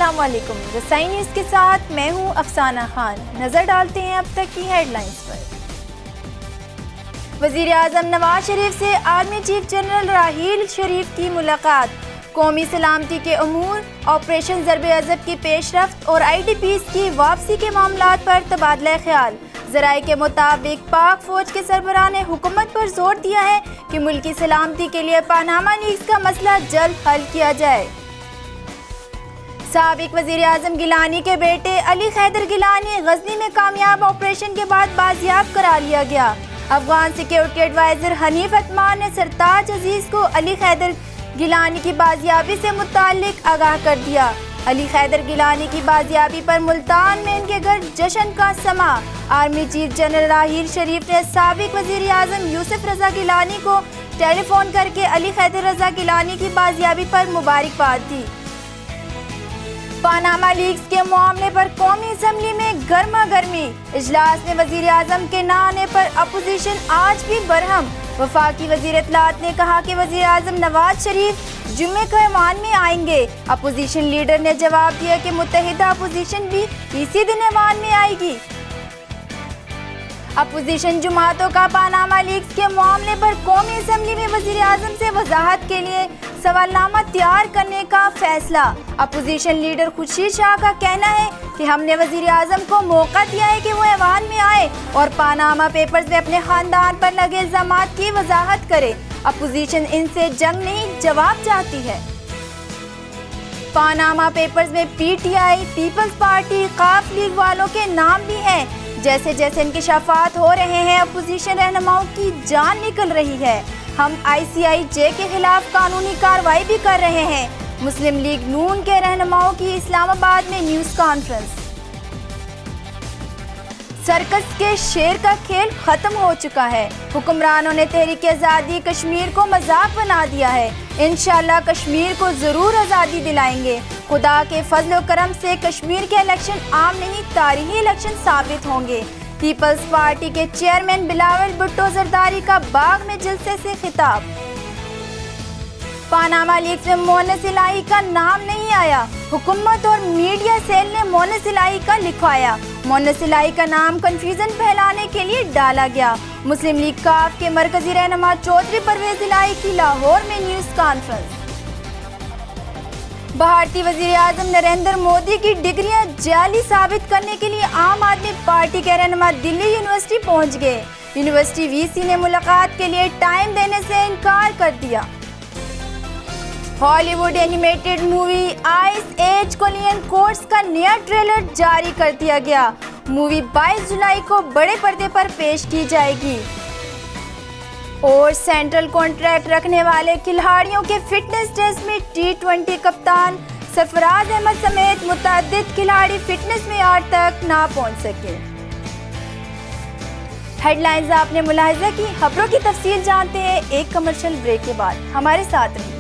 अस्सलाम वालेकुम। रसाई न्यूज़ के साथ मैं हूं अफसाना खान। नजर डालते हैं अब तक की हेडलाइंस पर। वजीर आजम नवाज शरीफ से आर्मी चीफ जनरल राहील शरीफ की मुलाकात। कौमी सलामती के अमूर, ऑपरेशन ज़रबे अज़ब की पेशरफ्त और IDPs की वापसी के मामलात पर तबादला ख्याल। ज़राए के मुताबिक पाक फौज के सरबराह ने हुकूमत पर जोर दिया है कि मुल्की सलामती के लिए पनामा लीक्स का मसला जल्द हल किया जाए। साबिक वजीर आजम गिलानी के बेटे अली खैदर गिलानी गजनी में कामयाब ऑपरेशन के बाद बाजियाब करा लिया गया। अफगान सिक्योरिटी एडवाइजर हनीफ अतमान ने सरताज अजीज को अली खैदर गिलानी की बाजियाबी से मुताल्लिक आगाह कर दिया। अली खैदर गिलानी की बाजियाबी पर मुल्तान में इनके घर जश्न का समा। आर्मी चीफ जनरल राहील शरीफ ने साबिक वजीर आजम यूसुफ रजा गिलानी को टेलीफोन करके अली खैदर रजा गिलानी की बाजियाबी पर मुबारकबाद दी। पनामा लीक्स के मामले पर कौमी असम्बली में गर्मा गर्मी। इजलास में वजीर आजम के न आने पर अपोजिशन आज भी बरहम। वफाकी वजीर इत्तलात ने कहा कि वजीर आजम नवाज शरीफ जुम्मे को ऐवान में आएंगे। अपोजिशन लीडर ने जवाब दिया कि मुत्तहिदा अपोजिशन भी इसी दिन ऐवान में आएगी। अपोजिशन जमातों का पनामा लीक्स के मामले पर कौमी असम्बली में वजीर आजम से वजाहत के लिए सवालनामा तैयार करने का फैसला। अपोजिशन लीडर खुर्शीद शाह का कहना है कि हमने वजीर आजम को मौका दिया है कि वो ऐवान में आए और पनामा पेपर्स में अपने खानदान पर लगे इल्जामात की वजाहत करे। अपोजिशन इनसे जंग नहीं जवाब चाहती है। पनामा पेपर्स में PTI, पीपल्स पार्टी, काफ लीग वालों के नाम भी हैं। जैसे जैसे इंकिशाफात हो रहे हैं अपोजिशन रहनुमाओं की जान निकल रही है। हम ICIJ के खिलाफ कानूनी कार्रवाई भी कर रहे हैं। मुस्लिम लीग नून के रहनुमाओं की इस्लामाबाद में न्यूज़ कॉन्फ्रेंस। सर्कस के शेर का खेल खत्म हो चुका है। हुक्मरानों ने तहरीक आज़ादी कश्मीर को मजाक बना दिया है। इंशाअल्लाह कश्मीर को ज़रूर आज़ादी दिलाएंगे। खुदा के फजल व करम से कश्मीर के इलेक्शन आम नहीं तारीखी इलेक्शन साबित होंगे। पीपल्स पार्टी के चेयरमैन बिलावल भुट्टो जरदारी का बाग में जलसे से खिताब। पनामा लीक्स में मोहन्नस इलाही का नाम नहीं आया। हुकूमत और मीडिया सेल ने मोहन्नस इलाही का लिखवाया। मोहन्नस इलाही का नाम कंफ्यूजन फैलाने के लिए डाला गया। मुस्लिम लीग काफ के मरकजी रहनुमा चौधरी परवेज इलाही की लाहौर में न्यूज़ कॉन्फ्रेंस। भारतीय वजीर आजम नरेंद्र मोदी की डिग्रियां जाली साबित करने के लिए आम आदमी पार्टी के रहनुमा दिल्ली यूनिवर्सिटी पहुंच गए। यूनिवर्सिटी VC ने मुलाकात के लिए टाइम देने से इनकार कर दिया। Hollywood animated movie ice age collision course का नया ट्रेलर जारी कर दिया गया। मूवी 22 जुलाई को बड़े पर्दे पर पेश की जाएगी। और सेंट्रल कॉन्ट्रैक्ट रखने वाले खिलाड़ियों के फिटनेस टेस्ट में T20 कप्तान सरफराज अहमद समेत मुतअद्दिद खिलाड़ी फिटनेस मेयार तक ना पहुंच सके। हेडलाइंस आपने मुलाहिजा की। खबरों की तफसील जानते हैं एक कमर्शियल ब्रेक के बाद। हमारे साथ रहिए।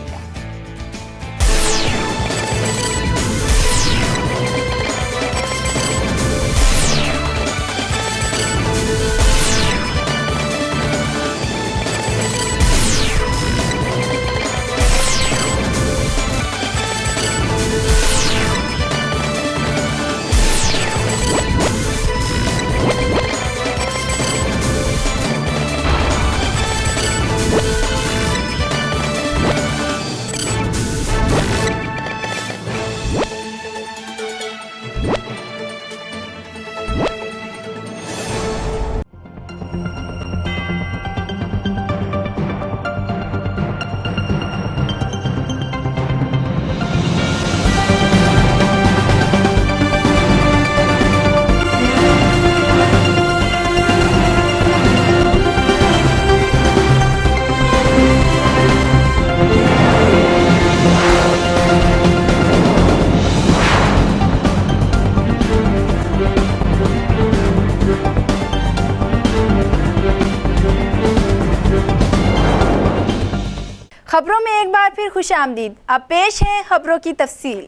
खबरों में एक बार फिर खुशामदीद। अब पेश है खबरों की तफसील।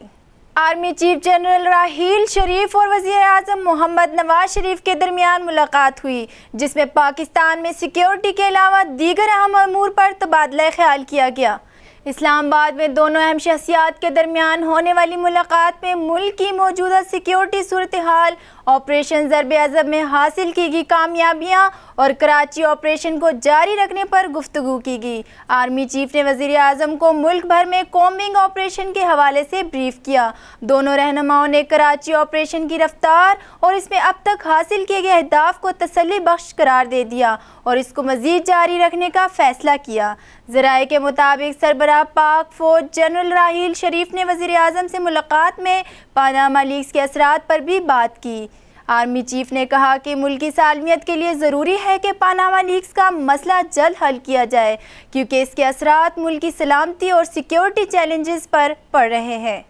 आर्मी चीफ जनरल राहील शरीफ और वज़ीर आज़म मोहम्मद नवाज शरीफ के दरमियान मुलाकात हुई, जिसमें पाकिस्तान में सिक्योरिटी के अलावा दीगर अहम अमूर पर तबादला ख्याल किया गया। इस्लामाबाद में दोनों अहम शख्सियात के दरमियान होने वाली मुलाकात में मुल्क की मौजूदा सिक्योरिटी सूरत हाल, ऑपरेशन ज़र्ब-ए-अज़ब में हासिल की गई कामयाबियाँ और कराची ऑपरेशन को जारी रखने पर गुफ्तगू की गई। आर्मी चीफ ने वज़ीर आज़म को मुल्क भर में कॉम्बिंग ऑपरेशन के हवाले से ब्रीफ किया। दोनों रहनुमाओं ने कराची ऑपरेशन की रफ्तार और इसमें अब तक हासिल किए गए अहदाफ को तसल्ली बख्श करार दे दिया और इसको मज़ीद जारी रखने का फ़ैसला किया। ज़राए के मुताबिक सरबराह पाक फ़ौज जनरल राहील शरीफ ने वज़ीर आज़म से मुलाकात में पानामा लीक्स के असरात पर भी बात की। आर्मी चीफ ने कहा कि मुल्की सालमियत के लिए ज़रूरी है कि पानामा लीक्स का मसला जल्द हल किया जाए, क्योंकि इसके असरात मुल्की सलामती और सिक्योरिटी चैलेंजेस पर पड़ रहे हैं।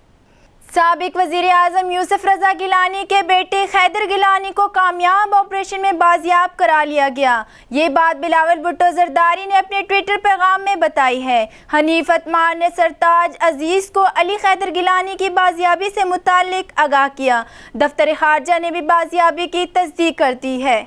साबिक वज़ीर आज़म यूसुफ रज़ा गिलानी के बेटे खैदर गिलानी को कामयाब ऑपरेशन में बाजियाब करा लिया गया। ये बात बिलावल भुट्टो ज़रदारी ने अपने ट्विटर पैगाम में बताई है। हनीफ अतमार ने सरताज अजीज़ को अली खैदर गिलानी की बाजियाबी से मुताल्लिक आगाह किया। दफ्तर खारजा ने भी बाजियाबी की तस्दीक कर दी है।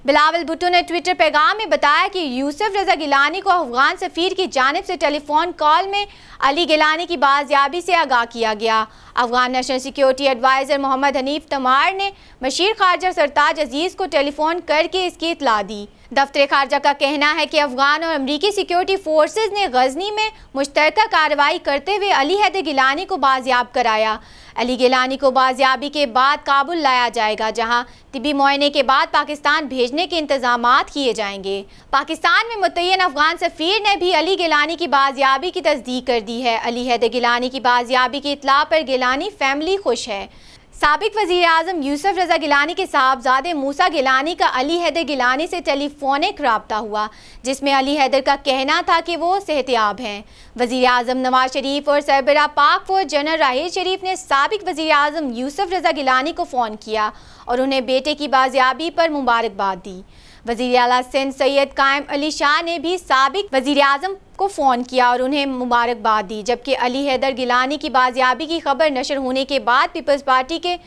बिलावल भुट्टो ने ट्विटर पैगाम में बताया कि यूसुफ रज़ा गिलानी को अफगान सफ़ीर की जानिब से टेलीफोन कॉल में अली गिलानी की बाजियाबी से आगाह किया गया। Afghan national security adviser Mohammad Hanif Tamar ने मशीर खारजा सरताज अजीज़ को टेलीफोन करके इसकी इत्तला दी। दफ्तर खारजा का कहना है कि अफगान और अमरीकी सिक्योरिटी फोर्सेज ने गजनी में मुश्तरका कार्रवाई करते हुए अली हैदर गिलानी को बाजियाब कराया। अली गिलानी को बाजियाबी के बाद काबुल लाया जाएगा, जहां तिबी मुआयने के बाद पाकिस्तान भेजने के इंतजामात किए जाएंगे। पाकिस्तान में मुतय्यन अफगान सफ़ीर ने भी अली गिलानी की बाजियाबी की तस्दीक कर दी है। अली हैदर गिलानी की बाजियाबी की इत्तला पर गिलानी फैमिली खुश है। साबिक वज़ीर आज़म यूसुफ रज़ा गिलानी के साहबजादे मूसा गिलानी का अली हैदर गिलानी से टेलीफोनिक रब्ता हुआ, जिसमें अली हैदर का कहना था कि वो सेहतियाब हैं। वज़ीर आज़म नवाज शरीफ और सरबराह पाक फ़ौज जनरल राहील शरीफ ने साबिक वज़ीर आज़म यूसुफ रज़ा गिलानी को फ़ोन किया और उन्हें बेटे की बाजियाबी पर मुबारकबाद दी। वज़ीर आला सिंध सैयद कायम अली शाह ने भी साबिक वज़ीर आज़म को फ़ोन किया और उन्हें मुबारकबाद दी। जबकि अली हैदर गिलानी की बाजियाबी की खबर नशर होने के बाद पीपल्स पार्टी के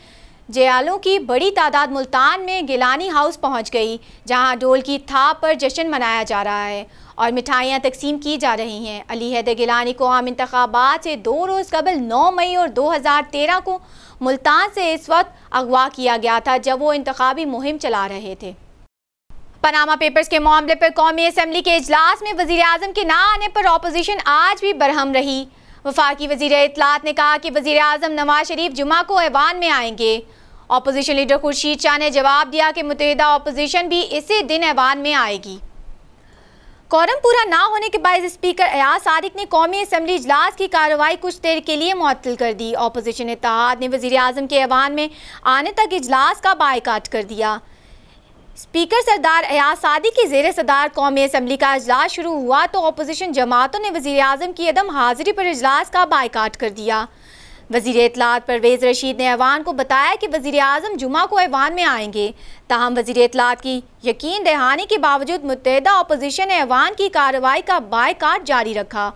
जयालों की बड़ी तादाद मुल्तान में गिलानी हाउस पहुंच गई, जहां ढोल की थाप पर जश्न मनाया जा रहा है और मिठाइयां तकसीम की जा रही हैं। अली हैदर गिलानी को आम इंतखाबात से 2 रोज़ कबल 9 मई और 2013 को मुल्तान से इस वक्त अगवा किया गया था, जब वो इंतखाबी मुहिम चला रहे थे। पनामा पेपर्स के मामले पर कौमी असम्बली के इजलास में वज़ीर आज़म के ना आने पर अपोजिशन आज भी बरहम रही। वफाकी वज़ीर इत्तलात ने कहा कि वज़ीर आज़म नवाज शरीफ जुमा को ऐवान में आएंगे। अपोजिशन लीडर खुर्शीद शाह ने जवाब दिया कि मुत्तहिदा अपोजिशन भी इसी दिन ऐवान में आएगी। कोरम पूरा ना होने के बाद स्पीकर अयाज सादिक ने कौमी असम्बली इजलास की कार्रवाई कुछ देर के लिए मुअत्तल कर दी। अपोजिशन इत्तेहाद ने वज़ीर आज़म के ऐवान में आने तक इजलास का बायकाट कर दिया। स्पीकर सरदार अयाज सादिक की ज़ेर सदार कौमी असम्बली का इजलास शुरू हुआ तो अपोजिशन जमातों ने वज़ीर आज़म की अदम हाज़िरी पर इजलास का बायकाट कर दिया। वज़ीर इत्तलात परवेज़ रशीद ने ऐवान को बताया कि वज़ीर आज़म जुमा को ऐवान में आएंगे, ताहम वज़ीर इत्तलात की यकीन दहानी के बावजूद मुत्तहिदा अपोजिशन ने ऐवान की कार्रवाई का बायकाट जारी रखा।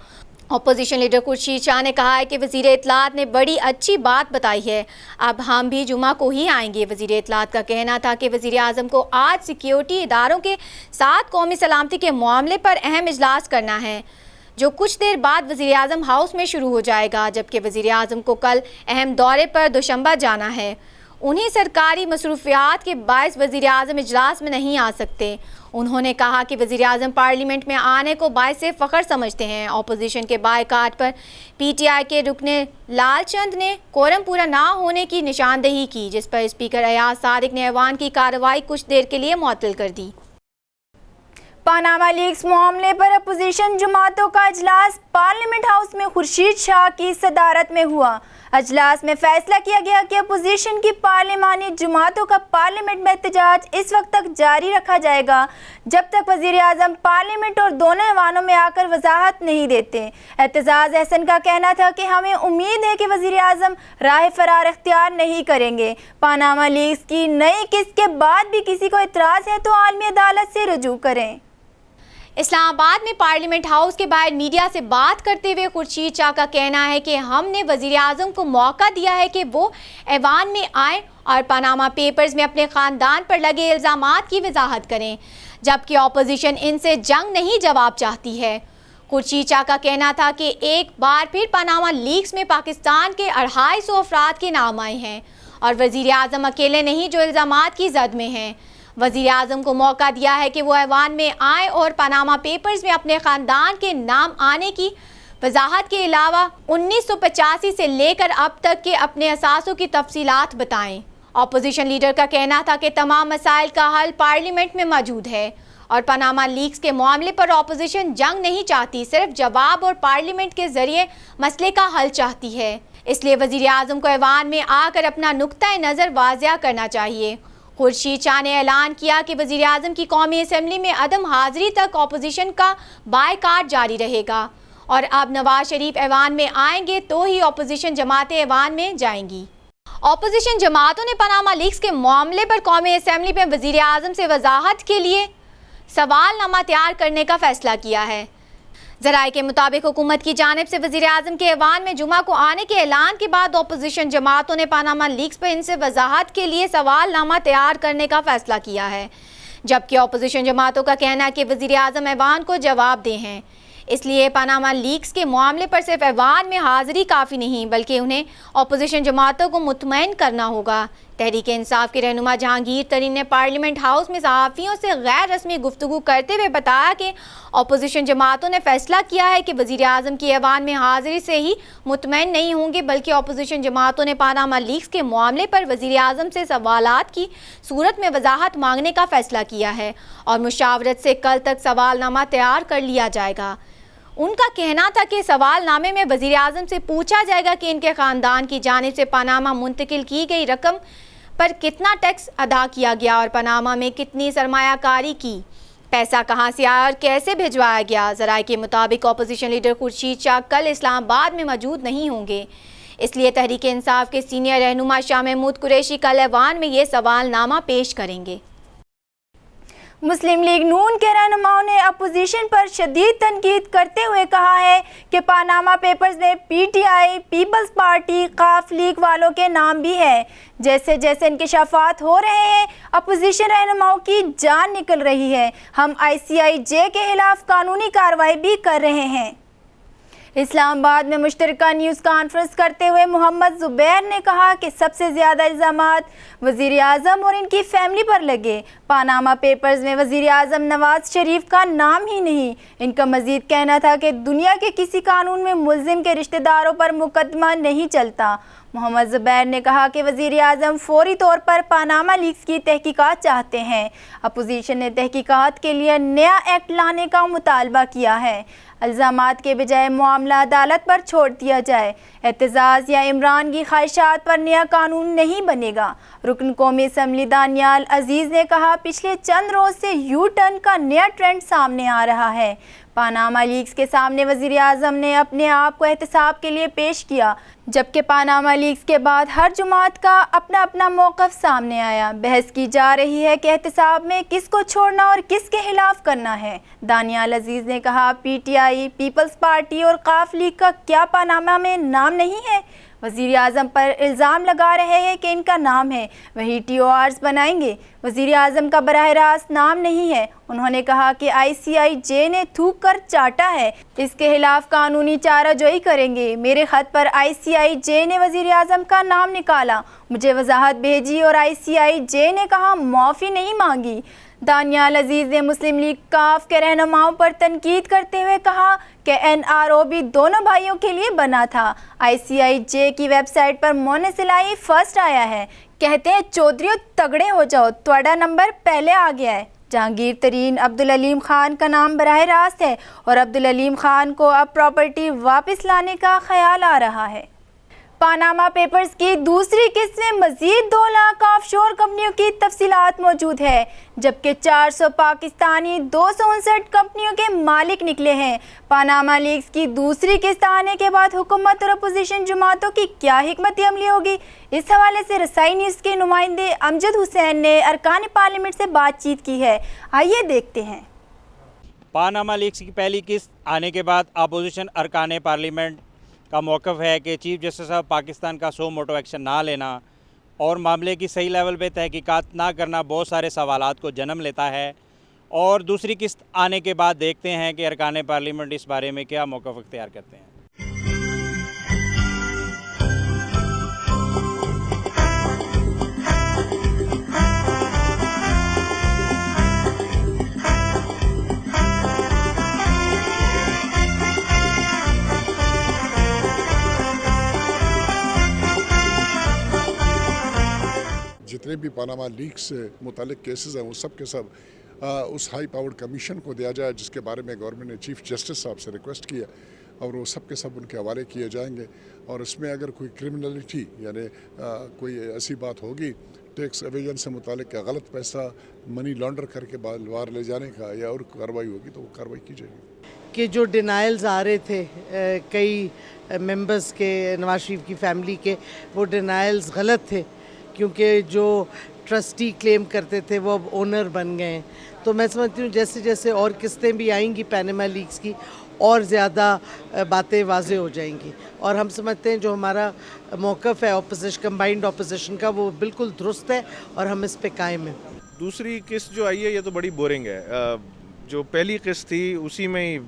अपोजिशन लीडर खुर्शीद शाह ने कहा है कि वज़ीर इत्तलात ने बड़ी अच्छी बात बताई है, अब हम भी जुमा को ही आएंगे। वज़ीर इत्तलात का कहना था कि वज़ीर आज़म को आज सिक्योरिटी इदारों के साथ कौमी सलामती के मामले पर अहम इजलास करना है, जो कुछ देर बाद वज़ीर आज़म हाउस में शुरू हो जाएगा। जबकि वज़ीर आज़म को कल अहम दौरे पर दोशंबा जाना है। उन्हीं सरकारी मसरूफियात के बायस वज़ीर आज़म इजलास में नहीं आ सकते। उन्होंने कहा कि वज़ीर आज़म पार्लियामेंट में आने को बायस फ़ख्र समझते हैं। अपोजिशन के बायकाट पर PTI के रुकने लालचंद ने कोरम पूरा ना होने की निशानदेही की, जिस पर स्पीकर अयाज सादिक ने ऐवान की कार्रवाई कुछ देर के लिए मुअत्तल कर दी। पानामा लीक्स मामले पर अपोजिशन जमातों का इजलास पार्लियामेंट हाउस में खुर्शीद शाह की सदारत में हुआ। अजलास में फैसला किया गया कि अपोजिशन की पार्लिमानी जमातों का पार्लियामेंट में एहतजाज इस वक्त तक जारी रखा जाएगा जब तक वज़ीर आज़म पार्लियामेंट और दोनों ऐवानों में आकर वजाहत नहीं देते। एतजाज अहसन का कहना था कि हमें उम्मीद है कि वज़ीर आज़म राह फरार इख्तियार नहीं करेंगे। पानामा लीक्स की नई किस्त के बाद भी किसी को इतराज़ है तो आलमी अदालत से रुजू करें। इस्लामाबाद में पार्लियामेंट हाउस के बाहर मीडिया से बात करते हुए खुर्शीद शाह का कहना है कि हमने वज़ीर आज़म को मौका दिया है कि वो ऐवान में आएँ और पनामा पेपर्स में अपने ख़ानदान पर लगे इल्ज़ामात की वजाहत करें, जबकि अपोजिशन इनसे जंग नहीं जवाब चाहती है। खुर्शीद शाह का कहना था कि एक बार फिर पनामा लीक्स में पाकिस्तान के 250 अफराद के नाम आए हैं और वज़ीर आज़म अकेले नहीं जो इल्ज़ामात की जद में हैं। वज़ीर आज़म को मौका दिया है कि वो ऐवान में आए और पनामा पेपर्स में अपने ख़ानदान के नाम आने की वजाहत के अलावा 1985 से लेकर अब तक के अपने असासों की तफसीलात बताएं। अपोजिशन लीडर का कहना था कि तमाम मसाइल का हल पार्लियामेंट में मौजूद है और पनामा लीक्स के मामले पर अपोजिशन जंग नहीं चाहती, सिर्फ जवाब और पार्लियामेंट के जरिए मसले का हल चाहती है। इसलिए वज़ीर आज़म को ऐवान में आकर अपना नुक्ता नज़र वाज़िया करना चाहिए। खुर्शीद शाह ने ऐलान किया कि वज़ीर आज़म की कौमी असम्बली में अदम हाज़िरी तक अपोजिशन का बायकाट जारी रहेगा और अब नवाज शरीफ ऐवान में आएंगे तो ही अपोजिशन जमातें ऐवान में जाएंगी। अपोजिशन जमातों ने पनामा लीक्स के मामले पर कौमी असम्बली में वज़ीर आज़म से वजाहत के लिए सवालनामा तैयार करने का फैसला किया है। ज़राए के मुताबिक हुकूमत की जानिब से वज़ीर आज़म के ऐवान में जुमा को आने के ऐलान के बाद अपोजिशन जमातों ने पनामा लीक्स पर इनसे वजाहत के लिए सवालनामा तैयार करने का फैसला किया है, जबकि अपोजिशन जमातों का कहना है कि वज़ीर आज़म ऐवान को जवाब दे हैं। इसलिए पनामा लीक्स के मामले पर सिर्फ ऐवान में हाज़िरी काफ़ी नहीं बल्कि उन्हें अपोजिशन जमातों को मुतमईन करना होगा। तहरीक इंसाफ के रहनुमा जहांगीर तरीन ने पार्लियामेंट हाउस में सहाफ़ियों से गैर रस्मी गुफ्तगू करते हुए बताया कि अपोजिशन जमातों ने फैसला किया है कि वज़ीर आज़म की ऐवान में हाज़िरी से ही मुतमईन नहीं होंगे, बल्कि अपोजिशन जमातों ने पनामा लीक्स के मामले पर वज़ीर आज़म से सवालात की सूरत में वजाहत मांगने का फैसला किया है और मुशावरत से कल तक सवालनामा तैयार कर लिया जाएगा। उनका कहना था कि सवालनामे में वज़ीर आज़म से पूछा जाएगा कि इनके ख़ानदान की जानिब से पनामा मुंतकिल की गई रकम पर कितना टैक्स अदा किया गया और पनामा में कितनी सरमायाकारी की, पैसा कहां से आया और कैसे भिजवाया गया। ज़राए के मुताबिक अपोजिशन लीडर खुर्शीद शाह कल इस्लामाबाद में मौजूद नहीं होंगे, इसलिए तहरीक इंसाफ के सीनियर रहनुमा शाह महमूद कुरैशी कल ऐवान में ये सवालनामा पेश करेंगे। मुस्लिम लीग नून के रहनुमाओं ने अपोजिशन पर शदीद तनकीद करते हुए कहा है कि पनामा पेपर्स में पीटीआई, पीपल्स पार्टी, काफ लीग वालों के नाम भी है। जैसे जैसे इंकशाफात हो रहे हैं अपोजिशन रहनुमाओं की जान निकल रही है। हम ICIJ के खिलाफ कानूनी कार्रवाई भी कर रहे हैं। इस्लामाबाद में मुश्तरका न्यूज़ कॉन्फ्रेंस करते हुए मोहम्मद ज़ुबैर ने कहा कि सबसे ज़्यादा इल्ज़ामात वज़ीर आज़म और इनकी फैमिली पर लगे। पनामा पेपर्स में वज़ीर आज़म नवाज शरीफ का नाम ही नहीं। इनका मज़ीद कहना था कि दुनिया के किसी कानून में मुल्ज़िम के रिश्तेदारों पर मुकदमा नहीं चलता। मोहम्मद ज़ुबैर ने कहा कि वज़ीर आज़म फौरी तौर पर पनामा लीक्स की तहकीकात चाहते हैं। अपोजिशन ने तहकीकात के लिए नया एक्ट लाने का मुतालबा किया है। इल्ज़ामात के बजाय मामला अदालत पर छोड़ दिया जाए। एहतजाज या इमरान की ख्वाहिशात पर नया कानून नहीं बनेगा। रुकन कौमी असम्बली दानियाल अजीज़ ने कहा, पिछले चंद रोज़ से यू टर्न का नया ट्रेंड सामने आ रहा है। पनामा लीक्स के सामने वज़ीर आज़म ने अपने आप को एहतसाब के लिए पेश किया, जबकि पनामा लीक्स के बाद हर जमात का अपना अपना मौक़िफ़ सामने आया। बहस की जा रही है कि एहतसाब में किसको छोड़ना और किसके खिलाफ करना है। दानियाल अजीज़ ने कहा, PTI, पीपल्स पार्टी और काफ लीग का क्या पनामा में नाम नहीं है? वज़ीर आज़म पर इल्ज़ाम लगा रहे हैं कि इनका नाम है, वही TORs बनाएंगे। वज़ीर आज़म का बराह रास्त नाम नहीं है। उन्होंने कहा कि ICIJ ने थूक कर चाटा है, इसके खिलाफ कानूनी चाराजोई करेंगे। मेरे ख़त पर ICIJ ने वज़ीर आज़म का नाम निकाला, मुझे वजाहत भेजी और ICIJ ने कहा माफ़ी नहीं मांगी। दानियाल अजीज़ ने मुस्लिम लीग काफ के रहनुमाओं पर तनकीद करते हुए कहा कि NRO भी दोनों भाइयों के लिए बना था। ICIJ की वेबसाइट पर मोने सिलाई फर्स्ट आया है। कहते हैं चौधरी तगड़े हो जाओ, तुम्हारा नंबर पहले आ गया है। जहांगीर तरीन अब्दुल अलीम खान का नाम बराह रास्त है और अब्दुल अलीम खान को अब प्रॉपर्टी वापस लाने का ख्याल आ रहा है। पनामा पेपर्स की दूसरी किस्त में मजीद 2 लाख ऑफशोर कंपनियों की तफसीलात मौजूद है, जबकि 400 पाकिस्तानी 259 कंपनियों के मालिक निकले हैं। पनामा लीक्स की दूसरी किस्त आने के बाद हुकूमत और अपोजिशन जमातों की क्या हिकमत अमली होगी, इस हवाले से रसाई न्यूज़ के नुमाइंदे अमजद हुसैन ने अरकान पार्लियामेंट से बातचीत की है। आइए देखते हैं। पनामा लीक्स की पहली किस्त आने के बाद अपोजिशन अरकान पार्लियामेंट का मौक़िफ़ है कि चीफ़ जस्टिस साहब पाकिस्तान का सो मोटो एक्शन ना लेना और मामले की सही लेवल पे तहकीकात ना करना बहुत सारे सवालात को जन्म लेता है और दूसरी किस्त आने के बाद देखते हैं कि अरकान पार्लियामेंट इस बारे में क्या मौक़िफ़ इख्तियार करते हैं। जितने भी पनामा लीक से मुतालिक केसेस हैं वो सब के सब उस हाई पावर्ड कमीशन को दिया जाए, जिसके बारे में गवर्नमेंट ने चीफ जस्टिस साहब से रिक्वेस्ट किया, और वो सब के सब उनके हवाले किए जाएंगे। और इसमें अगर कोई क्रिमिनलिटी यानी कोई ऐसी बात होगी टैक्स एवेजन से मुतालिक या गलत पैसा मनी लॉन्डर करके बाहर ले जाने का या और कार्रवाई होगी तो वो कार्रवाई की जाएगी। कि जो डिनाइल्स आ रहे थे कई मेंबर्स के, नवाज शरीफ की फैमिली के, वो डिनाइल्स गलत थे, क्योंकि जो ट्रस्टी क्लेम करते थे वो अब ओनर बन गए हैं। तो मैं समझती हूँ जैसे जैसे और किस्तें भी आएंगी पैनामा लीक्स की, और ज़्यादा बातें वाज़े हो जाएंगी। और हम समझते हैं जो हमारा मौक़िफ़ है ऑपोजिशन, कंबाइंड ऑपोजिशन का, वो बिल्कुल दुरुस्त है और हम इस पे कायम हैं। दूसरी किस्त जो आई है ये तो बड़ी बोरिंग है। जो पहली किस्त थी उसी में ही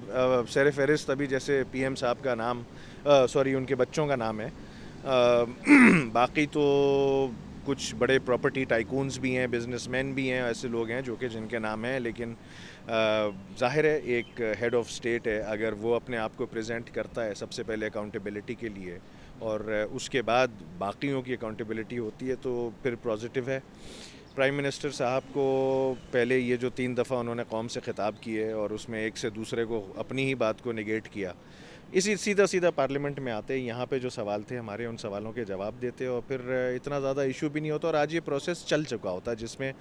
सर फहरिस्त अभी जैसे पीएम साहब का नाम, सॉरी उनके बच्चों का नाम है। बाकी तो कुछ बड़े प्रॉपर्टी टाइकून्स भी हैं, बिजनेसमैन भी हैं, ऐसे लोग हैं जो कि जिनके नाम हैं, लेकिन जाहिर है एक हेड ऑफ स्टेट है, अगर वो अपने आप को प्रेजेंट करता है सबसे पहले अकाउंटेबिलिटी के लिए और उसके बाद बाकियों की अकाउंटेबिलिटी होती है तो फिर पॉजिटिव है। प्राइम मिनिस्टर साहब को पहले ये जो 3 दफ़ा उन्होंने कौम से ख़िताब किए और उसमें एक से दूसरे को अपनी ही बात को निगेट किया, इसी सीधा पार्लियामेंट में आते यहाँ पे जो सवाल थे हमारे, उन सवालों के जवाब देते और फिर इतना ज़्यादा इशू भी नहीं होता और आज ये प्रोसेस चल चुका होता जिसमें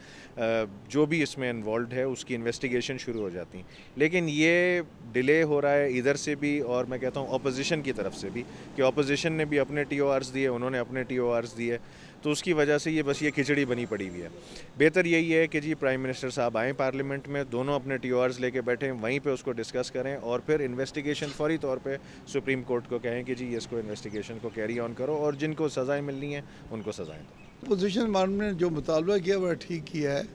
जो भी इसमें इन्वॉल्व है उसकी इन्वेस्टिगेशन शुरू हो जाती। लेकिन ये डिले हो रहा है इधर से भी और मैं कहता हूँ अपोजिशन की तरफ से भी, कि अपोजिशन ने भी अपने TORs दिए, उन्होंने अपने TORs दिए, तो उसकी वजह से ये बस ये खिचड़ी बनी पड़ी हुई है। बेहतर यही है कि जी प्राइम मिनिस्टर साहब आएँ पार्लियामेंट में, दोनों अपने TORs लेके बैठें, वहीं पे उसको डिस्कस करें और फिर इन्वेस्टिगेशन फौरी तौर पे सुप्रीम कोर्ट को कहें कि जी इसको इन्वेस्टिगेशन को कैरी ऑन करो और जिनको सज़ाएं मिलनी है उनको सज़ाएं दो। पोजीशन ने जो मुतालबा किया वह ठीक किया है।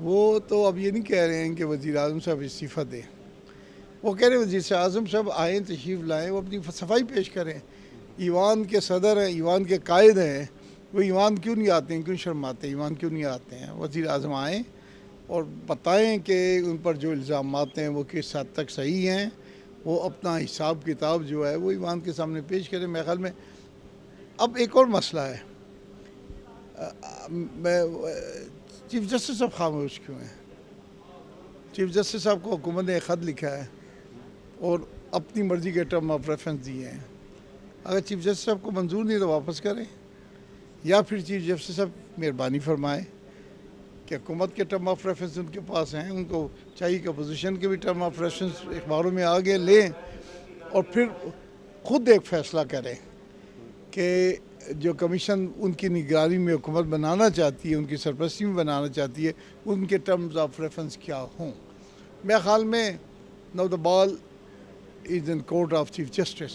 वो तो अब ये नहीं कह रहे हैं कि वज़ीर आज़म साहब इस्तीफ़ा दें, वो कह रहे हैं वज़ीर आज़म साहब आएँ, तशरीफ़ लाएँ, वो अपनी सफाई पेश करें। ईवान के सदर हैं, ईवान के कायद हैं, वो ईवान क्यों नहीं आते हैं, क्यों शर्माते हैं, ईवान क्यों नहीं आते हैं? वज़ीर आज़म आएँ और बताएं कि उन पर जो इल्ज़ामात हैं वो किस हद तक सही हैं, वो अपना हिसाब किताब जो है वो ईवान के सामने पेश करें। मेरे ख्याल में अब एक और मसला है, चीफ जस्टिस साहब खामोश क्यों हैं? चीफ जस्टिस साहब को हुकूमत ने एक ख़त लिखा है और अपनी मर्ज़ी के टर्म ऑफ रेफरेंस दिए हैं। अगर चीफ जस्टिस साहब को मंजूर नहीं तो वापस करें, या फिर चीफ जस्टिस साहब मेहरबानी फरमाएँ कि हुकूमत के टर्म ऑफ रेफरेंस उनके पास हैं, उनको चाहिए कि अपोजिशन के भी टर्म ऑफ रेफरेंस अखबारों में आगे लें और फिर ख़ुद एक फ़ैसला करें कि जो कमीशन उनकी निगरानी में हुकूमत बनाना चाहती है, उनकी सरपरस्ती में बनाना चाहती है, उनके टर्म्स ऑफ रेफरेंस क्या हों। मेरे ख़्याल में now the ball is in court of chief justice,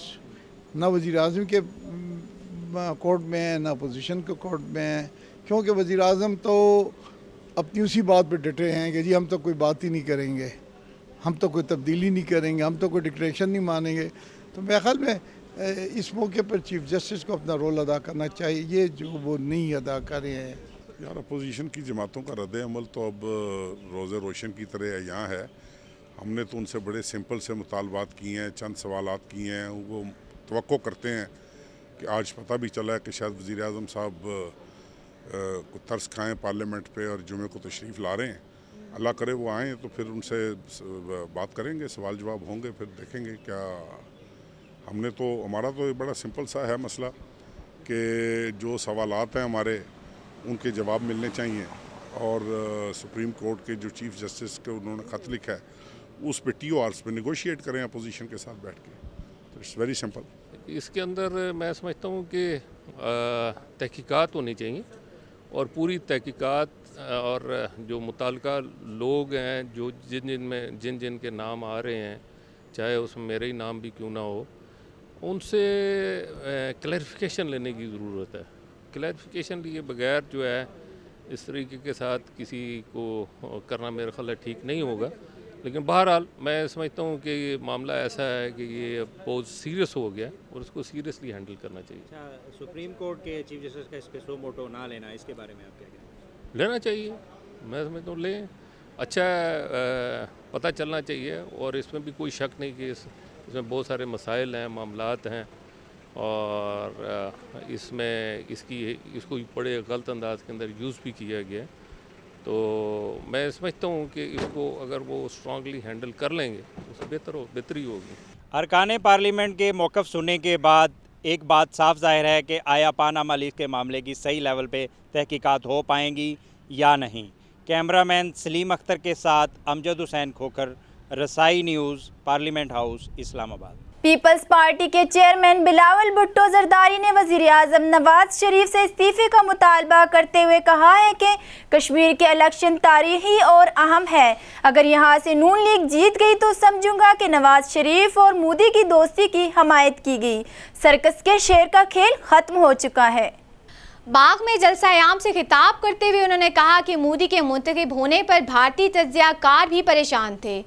ना वज़ीर आज़म के कोर्ट में है ना अपोजिशन के कोर्ट में है, क्योंकि वज़ीर आज़म तो अपनी उसी बात पर डटे हैं कि जी हम तो कोई बात ही नहीं करेंगे, हम तो कोई तब्दीली नहीं करेंगे, हम तो कोई डिक्लेरेशन नहीं मानेंगे। तो मेरे ख्याल में इस मौके पर चीफ जस्टिस को अपना रोल अदा करना चाहिए, ये जो वो नहीं अदा कर रहे हैं। यार अपोजिशन की जमातों का रद्द अमल तो अब रोज़े रोशन की तरह यहाँ है। हमने तो उनसे बड़े सिंपल से मुतालबात किए हैं, चंद सवालात किए हैं। वो तवक्को करते हैं कि आज पता भी चला है कि शायद वज़ीर आज़म साहब को तरस खाएँ पार्लियामेंट पे और जुमे को तशरीफ़ ला रहे हैं। अल्लाह करे वो आएँ तो फिर उनसे बात करेंगे, सवाल जवाब होंगे, फिर देखेंगे क्या। हमने तो हमारा तो बड़ा सिंपल सा है मसला कि जो सवालात हैं हमारे उनके जवाब मिलने चाहिए और सुप्रीम कोर्ट के जो चीफ जस्टिस के उन्होंने ख़त लिखा है उस पे TORs पे नेगोशिएट करें अपोजिशन के साथ बैठ के। तो इट्स वेरी सिंपल। इसके अंदर मैं समझता हूँ कि तहकीकात होनी चाहिए और पूरी तहकीकात और जो मुताल्लिका लोग हैं जो जिन जिन के नाम आ रहे हैं, चाहे उसमें मेरा ही नाम भी क्यों ना हो, उनसे क्लैरिफिकेशन लेने की ज़रूरत है। क्लैरिफिकेशन लिए बगैर जो है इस तरीके के साथ किसी को करना मेरा ख्याल है ठीक नहीं होगा। लेकिन बहरहाल मैं समझता हूँ कि ये मामला ऐसा है कि ये बहुत सीरियस हो गया और उसको सीरियसली हैंडल करना चाहिए। अच्छा, सुप्रीम कोर्ट के चीफ जस्टिस का इस पे सो मोटो ना लेना, इसके बारे में आप क्या कहते हैं? लेना चाहिए, मैं समझता हूँ लें, अच्छा पता चलना चाहिए और इसमें भी कोई शक नहीं कि इसमें बहुत सारे मसाइल हैं, मामलात हैं और इसमें इसको बड़े गलत अंदाज के अंदर यूज़ भी किया गया। तो मैं समझता हूँ कि इसको अगर वो स्ट्रांगली हैंडल कर लेंगे तो उससे बेहतरी होगी। अरकान पार्लियामेंट के मौक़िफ़ सुनने के बाद एक बात साफ जाहिर है कि आया पानामा लीक्स के मामले की सही लेवल पे तहकीकात हो पाएंगी या नहीं। कैमरामैन सलीम अख्तर के साथ Amjad Hussain Khokhar, Rasai news, parliament house, Islamabad. Peoples Party के चेयरमैन बिलावल भुट्टो जरदारी ने वज़ीर आज़म नवाज शरीफ से इस्तीफ़े का मुतालबा करते हुए कहा है कि कश्मीर के इलेक्शन तारीखी और अहम है। अगर यहाँ से नून लीग जीत गई तो समझूंगा कि नवाज शरीफ और मोदी की दोस्ती की हमायत की गई। सर्कस के शेर का खेल ख़त्म हो चुका है। बाग में जलसा-ए-आम से खिताब करते हुए उन्होंने कहा कि मोदी के मुंतखब होने पर भारतीय तज्ज़ियाकार भी परेशान थे।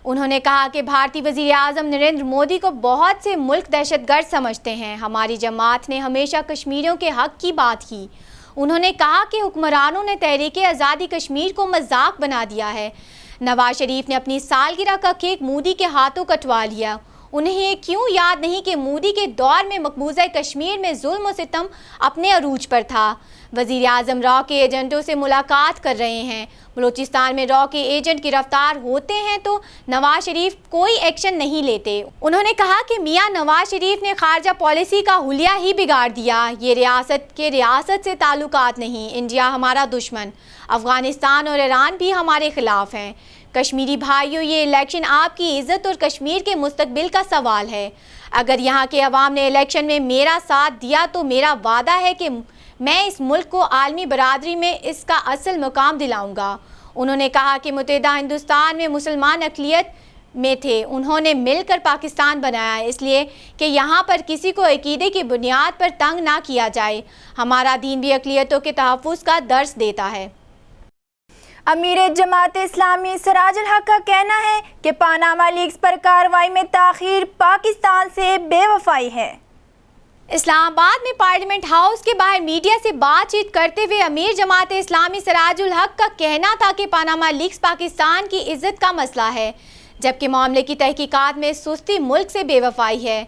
उन्होंने कहा कि भारतीय वज़ीर आज़म नरेंद्र मोदी को बहुत से मुल्क दहशतगर्द समझते हैं। हमारी जमात ने हमेशा कश्मीरियों के हक़ की बात की। उन्होंने कहा कि हुक्मरानों ने तहरीक आज़ादी कश्मीर को मजाक बना दिया है। नवाज शरीफ ने अपनी सालगिरह का केक मोदी के हाथों कटवा लिया। उन्हें ये क्यों याद नहीं कि मोदी के दौर में मकबूजा कश्मीर में जुल्म और सितम अपने अरूज पर था। वज़ीर आज़म रॉ के एजेंटों से मुलाकात कर रहे हैं। बलूचिस्तान में रॉ के एजेंट गिरफ्तार होते हैं तो नवाज शरीफ कोई एक्शन नहीं लेते। उन्होंने कहा कि मियां नवाज शरीफ ने खारजा पॉलिसी का हुलिया ही बिगाड़ दिया। ये रियासत से ताल्लुकात नहीं, इंडिया हमारा दुश्मन, अफ़गानिस्तान और ईरान भी हमारे खिलाफ हैं। कश्मीरी भाइयों, ये इलेक्शन आपकी इज़्ज़त और कश्मीर के मुस्तकबिल का सवाल है। अगर यहाँ के अवाम ने इलेक्शन में मेरा साथ दिया तो मेरा वादा है कि मैं इस मुल्क को आलमी बरादरी में इसका असल मुकाम दिलाऊंगा। उन्होंने कहा कि मुत्तहिदा हिंदुस्तान में मुसलमान अक़लियत में थे, उन्होंने मिलकर पाकिस्तान बनाया इसलिए कि यहाँ पर किसी को अकीदे की बुनियाद पर तंग ना किया जाए। हमारा दीन भी अक़लियतों के तहफ़्फ़ुज़ का दर्स देता है। अमीर जमात इस्लामी सिराजुल हक का कहना है कि पानामा लीक्स पर कार्रवाई में ताख़ीर पाकिस्तान से बेवफाई है। इस्लामाबाद में पार्लियामेंट हाउस के बाहर मीडिया से बातचीत करते हुए अमीर जमात इस्लामी सिराजुल हक का कहना था कि पानामा लीक्स पाकिस्तान की इज्जत का मसला है, जबकि मामले की तहकीकात में सुस्ती मुल्क से बेवफाई है।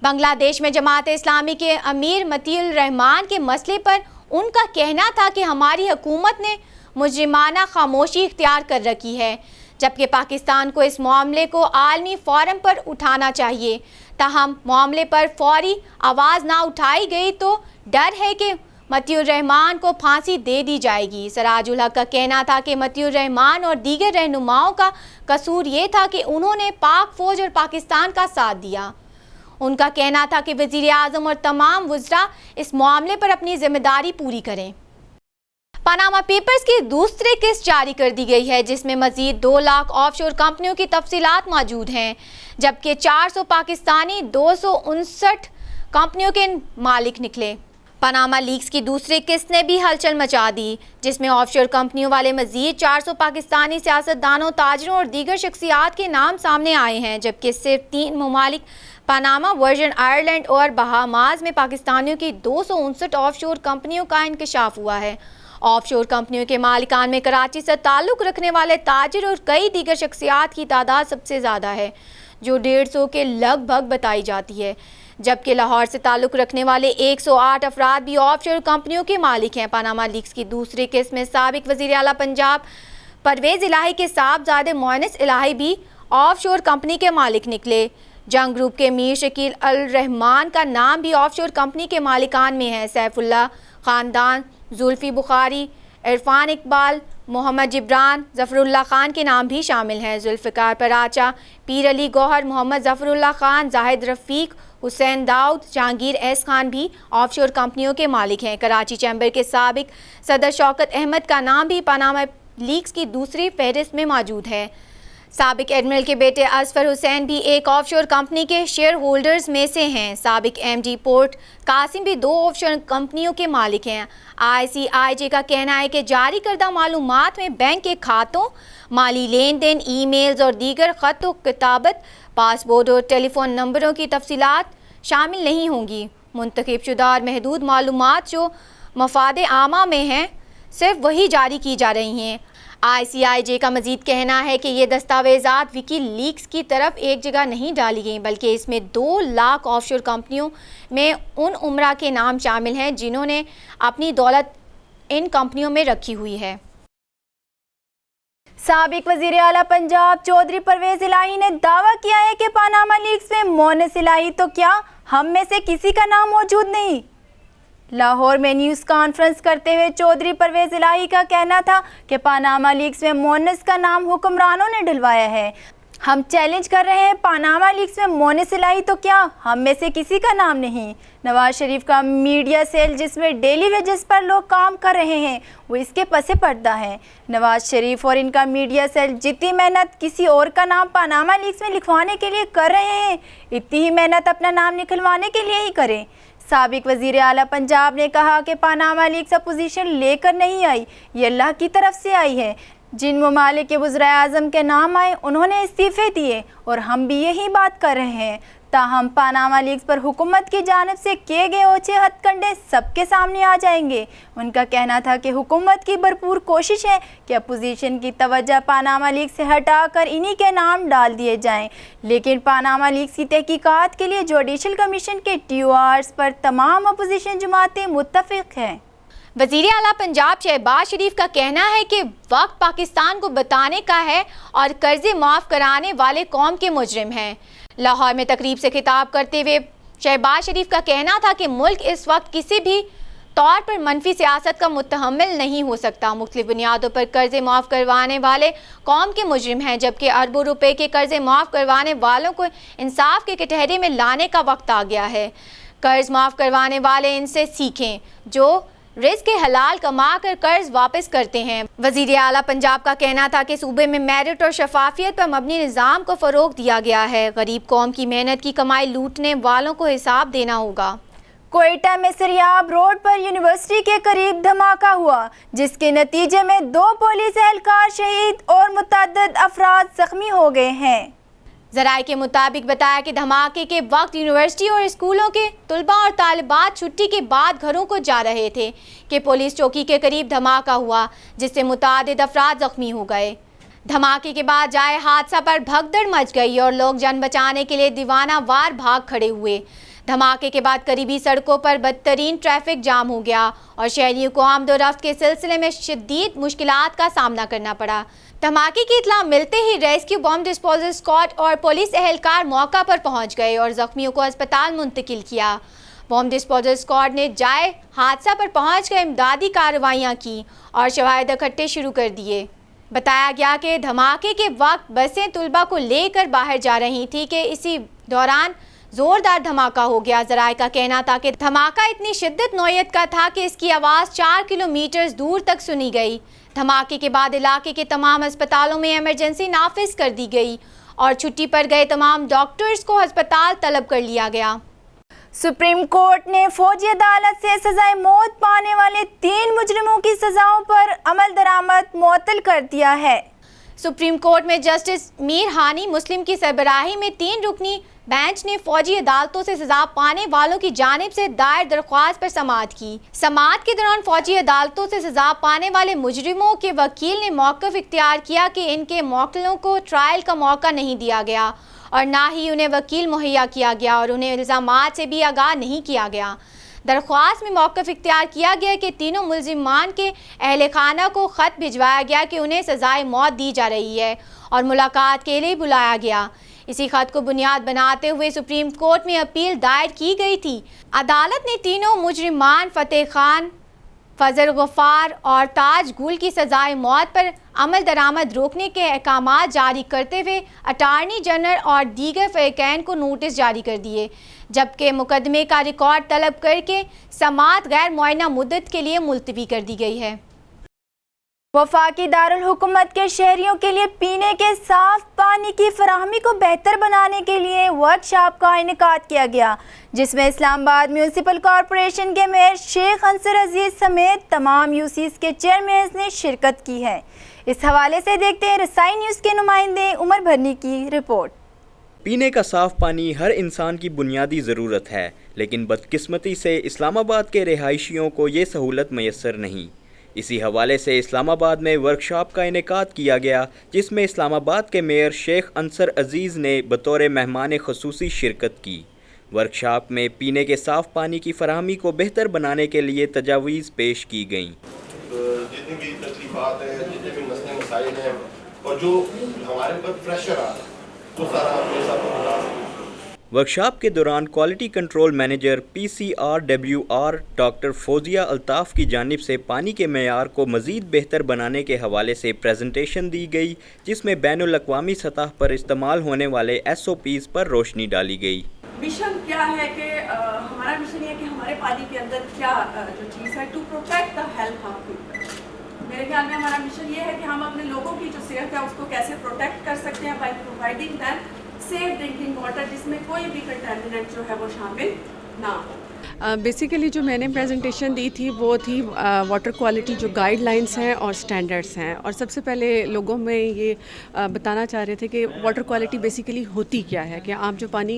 बांग्लादेश में जमात इस्लामी के अमीर मतीउर रहमान के मसले पर उनका कहना था कि हमारी हुकूमत ने मुजरिमाना खामोशी इख्तियार कर रखी है, जबकि पाकिस्तान को इस मामले को आलमी फोरम पर उठाना चाहिए। ताहम मामले पर फौरी आवाज़ ना उठाई गई तो डर है कि मतीउर रहमान को फांसी दे दी जाएगी। सिराजुल हक का कहना था कि मतीउर रहमान और दीगर रहनुमाओं का कसूर ये था कि उन्होंने पाक फ़ौज और पाकिस्तान का साथ दिया। उनका कहना था कि वज़ीर आज़म और तमाम वज़रा इस मामले पर अपनी जिम्मेदारी पूरी करें। पनामा पेपर्स की दूसरी किस्त जारी कर दी गई है, जिसमें मजीद 2 लाख ऑफशोर कंपनियों की तफसीलात मौजूद हैं, जबकि 400 पाकिस्तानी 259 कंपनियों के मालिक निकले। पनामा लीक्स की दूसरी किस्त ने भी हलचल मचा दी, जिसमें ऑफशोर कंपनियों वाले मजीद 400 पाकिस्तानी सियासतदानों, ताजरों और दीगर शख्सियात के नाम सामने आए हैं, जबकि सिर्फ 3 ममालिक पनामा, वर्जिन आयरलैंड और बहामास में पाकिस्तानियों की 259 ऑफशोर कंपनियों का इंकशाफ हुआ है। ऑफशोर कंपनियों के मालिकान में कराची से ताल्लुक़ रखने वाले ताजिर और कई दीगर शख्सियात की तादाद सबसे ज़्यादा है, जो 150 के लगभग बताई जाती है, जबकि लाहौर से ताल्लुक़ रखने वाले 108 अफराद भी ऑफशोर कंपनियों के मालिक हैं। पनामा लीक्स की दूसरी किस्त में साबिक वज़ीर आला पंजाब परवेज़ इलाही के साहबजादे मोइनिस इलाही भी ऑफशोर कंपनी के मालिक निकले। जंग ग्रुप के मीर शकील अल रहमान का नाम भी ऑफशोर कंपनी के मालिकान में है। सैफुल्ला ख़ानदान, जुल्फ़ी बुखारी, इरफान इकबाल, मोहम्मद जिब्रान, ज़फ़रुल्लाह ख़ान के नाम भी शामिल हैं। जुल्फ़िकार पराचा, पीर अली गौहर, मोहम्मद ज़फ़रुल्लाह ख़ान, जाहिद रफ़ीक, हुसैन दाऊद, जहांगीर एस खान भी ऑफशोर कंपनियों के मालिक हैं। कराची चैम्बर के साबिक सदर शौकत अहमद का नाम भी पनामा लीक्स की दूसरी फहरिस्त में मौजूद है। साबिक एडमिरल के बेटे असफर हुसैन भी एक ऑफशोर कंपनी के शेयर होल्डर्स में से हैं। साबिक एमडी पोर्ट कासिम भी 2 ऑफशोर कंपनियों के मालिक हैं। ICIJ का कहना है कि जारी करदा मालूमात में बैंक के खातों, माली लेन देन, ईमेल्स और दीगर खत व किताबत, पासपोर्ट और टेलीफोन नंबरों की तफसीलात शामिल नहीं होंगी। मुंतखब शुदा और महदूद मालूमात जो मफादे आमा में हैं सिर्फ वही जारी की जा रही हैं। ICIJ का मजीद कहना है कि ये दस्तावेज़ात विकी लीक्स की तरफ एक जगह नहीं डाली गई, बल्कि इसमें 2 लाख ऑफशोर कंपनियों में उन उमरा के नाम शामिल हैं जिन्होंने अपनी दौलत इन कंपनियों में रखी हुई है। साबिक वज़ीर आला पंजाब चौधरी परवेज़ इलाही ने दावा किया है कि पानामा लीक्स में मोनिस इलाही तो क्या हम में से किसी का नाम मौजूद नहीं। लाहौर में न्यूज़ कॉन्फ्रेंस करते हुए चौधरी परवेज़ इलाही का कहना था कि पानामा लीक्स में मोनिस का नाम हुक्मरानों ने डलवाया है। हम चैलेंज कर रहे हैं, पानामा लीक्स में मोनिस इलाही तो क्या हम में से किसी का नाम नहीं। नवाज शरीफ का मीडिया सेल जिसमें डेली वेजेस पर लोग काम कर रहे हैं वो इसके पसे पर्दा है। नवाज शरीफ और इनका मीडिया सेल जितनी मेहनत किसी और का नाम पानामा लीक्स में लिखवाने के लिए कर रहे हैं, इतनी ही मेहनत अपना नाम निकलवाने के लिए ही करें। साबिक वज़ीर आला पंजाब ने कहा कि पानामा लीक्स अपोजिशन लेकर नहीं आई, ये अल्लाह की तरफ से आई है। जिन ममालिक के वज़ीर-ए-आज़म के नाम आए उन्होंने इस्तीफ़े दिए और हम भी यही बात कर रहे हैं। ताहम पानामा लीक्स पर हुकूमत की जानिब से किए गए ओछे हथकंडे सबके सामने आ जाएंगे। उनका कहना था कि हुकूमत की भरपूर कोशिश है कि अपोजिशन की तवज्जो पानामा लीक्स से हटाकर इन्हीं के नाम डाल दिए जाएं, लेकिन पानामा लीक्स की तहकीकात के लिए जुडिशल कमीशन के TORs पर तमाम अपोजिशन जमातें मुत्तफिक हैं। वज़ीर आला पंजाब शहबाज शरीफ का कहना है कि वक्त पाकिस्तान को बताने का है और कर्जे माफ़ कराने वाले कौम के मुजरिम हैं। लाहौर में तकरीब से खिताब करते हुए शहबाज शरीफ का कहना था कि मुल्क इस वक्त किसी भी तौर पर मनफी सियासत का मुतहम्मिल नहीं हो सकता। मुख्तलिफ बुनियादों पर कर्जे माफ़ करवाने वाले कौम के मुजरिम हैं, जबकि अरबों रुपए के कर्जे माफ़ करवाने वालों को इंसाफ के कटहरे में लाने का वक्त आ गया है। कर्ज माफ़ करवाने वाले इनसे सीखें जो रिस्क के हलाल कमा कर कर्ज वापस करते हैं। वज़ीर आला पंजाब का कहना था कि सूबे में मेरिट और शफाफियत पर मबनी निज़ाम को फ़रोग़ दिया गया है। गरीब कौम की मेहनत की कमाई लूटने वालों को हिसाब देना होगा। कोयटा में सरियाब रोड पर यूनिवर्सिटी के करीब धमाका हुआ, जिसके नतीजे में 2 पुलिस एहलकार शहीद और मुतअद्दिद अफराद जख्मी हो गए हैं। ज़राए के मुताबिक बताया कि धमाके के वक्त यूनिवर्सिटी और स्कूलों के तुलबा और तालिबात छुट्टी के बाद घरों को जा रहे थे कि पुलिस चौकी के करीब धमाका हुआ, जिससे मुतअद्दिद अफराद जख्मी हो गए। धमाके के बाद जाए हादसा पर भगदड़ मच गई और लोग जान बचाने के लिए दीवाना वार भाग खड़े हुए। धमाके के बाद करीबी सड़कों पर बदतरीन ट्रैफिक जाम हो गया और शहरियों को आमदोरफ्त के सिलसिले में शदीद मुश्किलात का सामना करना पड़ा। धमाके की इत्तला मिलते ही रेस्क्यू बम डिस्पोजल स्क्वाड और पुलिस एहलकार मौका पर पहुंच गए और जख्मियों को अस्पताल मुंतकिल किया। बम डिस्पोजल स्क्वाड ने जाए हादसा पर पहुंचकर इमदादी कार्रवाइयां की और शवाहिद इकट्ठे शुरू कर दिए। बताया गया कि धमाके के वक्त बसें तुलबा को लेकर बाहर जा रही थी कि इसी दौरान जोरदार धमाका हो गया। ज़राए का कहना था कि धमाका इतनी शिद्दत नौयत का था कि इसकी आवाज़ 4 किलोमीटर दूर तक सुनी गई। धमाके के बाद इलाके के तमाम अस्पतालों में इमरजेंसी नाफिज कर दी गई और छुट्टी पर गए तमाम डॉक्टर्स को अस्पताल तलब कर लिया गया। सुप्रीम कोर्ट ने फौजी अदालत से सजाए मौत पाने वाले 3 मुजरिमों की सजाओं पर अमल दरामद मुअत्तल कर दिया है। सुप्रीम कोर्ट में जस्टिस मीर हानी मुस्लिम की सरबराही में 3 रुकनी बेंच ने फौजी अदालतों से सजा पाने वालों की जानिब से दायर दरख्वास्त पर समाअत की। समाअत के दौरान फौजी अदालतों से सजा पाने वाले मुजरिमों के वकील ने मौक़िफ़ इख्तियार किया कि इनके मौक्किलों को ट्रायल का मौका नहीं दिया गया और ना ही उन्हें वकील मुहैया किया गया और उन्हें इल्ज़ामात से भी आगाह नहीं किया गया। दरख्वास्त में मौक़िफ़ इख्तियार किया गया कि तीनों मुलजिमान के अहल खाना को ख़त भिजवाया गया कि उन्हें सज़ाए मौत दी जा रही है और मुलाकात के लिए बुलाया गया। इसी खत को बुनियाद बनाते हुए सुप्रीम कोर्ट में अपील दायर की गई थी। अदालत ने तीनों मुजरिमान फतेह खान, फजल गफ़ार और ताज गुल की सज़ाए मौत पर अमल दरामद रोकने के अहकामात जारी करते हुए अटार्नी जनरल और दीगर फ़रीक़ैन को नोटिस जारी कर दिए, जबकि मुकदमे का रिकॉर्ड तलब करके समाअत गैर मुअय्यना मुद्दत के लिए मुलतवी कर दी गई है। वफाकी दारुल हुकूमत के शहरियों के लिए पीने के साफ पानी की फराहमी को बेहतर बनाने के लिए वर्कशॉप का इनेकाद किया गया, जिसमें इस्लामाबाद म्यूनसिपल कॉरपोरेशन के मेयर शेख अंसर अजीज समेत तमाम यूसीज के चेयरमैन ने शिरकत की है। इस हवाले से देखते हैं रसाई न्यूज़ के नुमाइंदे उमर भरनी की रिपोर्ट। पीने का साफ पानी हर इंसान की बुनियादी ज़रूरत है, लेकिन बदकिस्मती से इस्लामाबाद के रिहायशियों को ये सहूलत मैसर नहीं। इसी हवाले से इस्लामाबाद में वर्कशॉप का इनेकाद किया गया, जिसमें इस्लामाबाद के मेयर शेख अंसर अजीज़ ने बतौर मेहमान ख़ुसूसी शिरकत की। वर्कशॉप में पीने के साफ पानी की फराहमी को बेहतर बनाने के लिए तजावीज़ पेश की गईं। जितनी भी तकलीफात हैं, जितने भी मसले मसाइल हैं और जो हमारे ऊपर प्रेशर आ रहा है वो सारा अपने साथ बता सकते हैं। वर्कशॉप के दौरान quality control manager PCRWR doctor Fauzia Altaf की जानिब से पानी के मेयार को मज़ीद बेहतर बनाने के हवाले से प्रेजेंटेशन दी गई, जिसमें बैनुल अक़वामी सतह पर इस्तेमाल होने वाले SOPs पर रोशनी डाली गई। मिशन क्या है कि हमारा मिशन ये है कि हमारे पानी के अंदर क्या जो चीज़ है to protect the health of people. मेरे ख्याल में हमारा मिशन ये है कि हम अपने लोगों की जो सेहत है उसको कैसे प्रोटेक्ट कर सकते हैं by providing them safe drinking water, जिसमें कोई भी कंटामिनेंट जो है वो शामिल ना हो। बेसिकली जो मैंने प्रेजेंटेशन दी थी वो थी वाटर क्वालिटी जो गाइडलाइंस हैं और स्टैंडर्ड्स हैं, और सबसे पहले लोगों में ये बताना चाह रहे थे कि वाटर क्वालिटी बेसिकली होती क्या है, कि आप जो पानी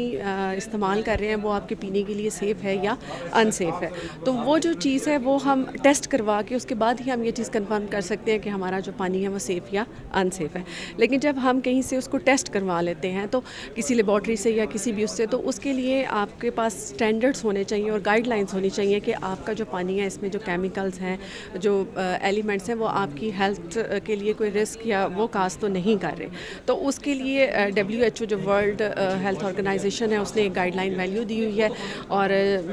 इस्तेमाल कर रहे हैं वो आपके पीने के लिए सेफ़ है या अनसेफ़ है। तो वो जो चीज़ है वो हम टेस्ट करवा के उसके बाद ही हम ये चीज़ कंफर्म कर सकते हैं कि हमारा जो पानी है वो सेफ़ या अनसेफ़ है। लेकिन जब हम कहीं से उसको टेस्ट करवा लेते हैं तो किसी लेबॉर्ट्री से या किसी भी उससे, तो उसके लिए आपके पास स्टैंडर्ड्स होने चाहिए और गाइडलाइंस होनी चाहिए कि आपका जो पानी है इसमें जो केमिकल्स हैं, जो एलिमेंट्स हैं, वो आपकी हेल्थ के लिए कोई रिस्क या वो काज तो नहीं कर रहे। तो उसके लिए WHO जो वर्ल्ड हेल्थ ऑर्गेनाइजेशन है उसने एक गाइडलाइन वैल्यू दी हुई है, और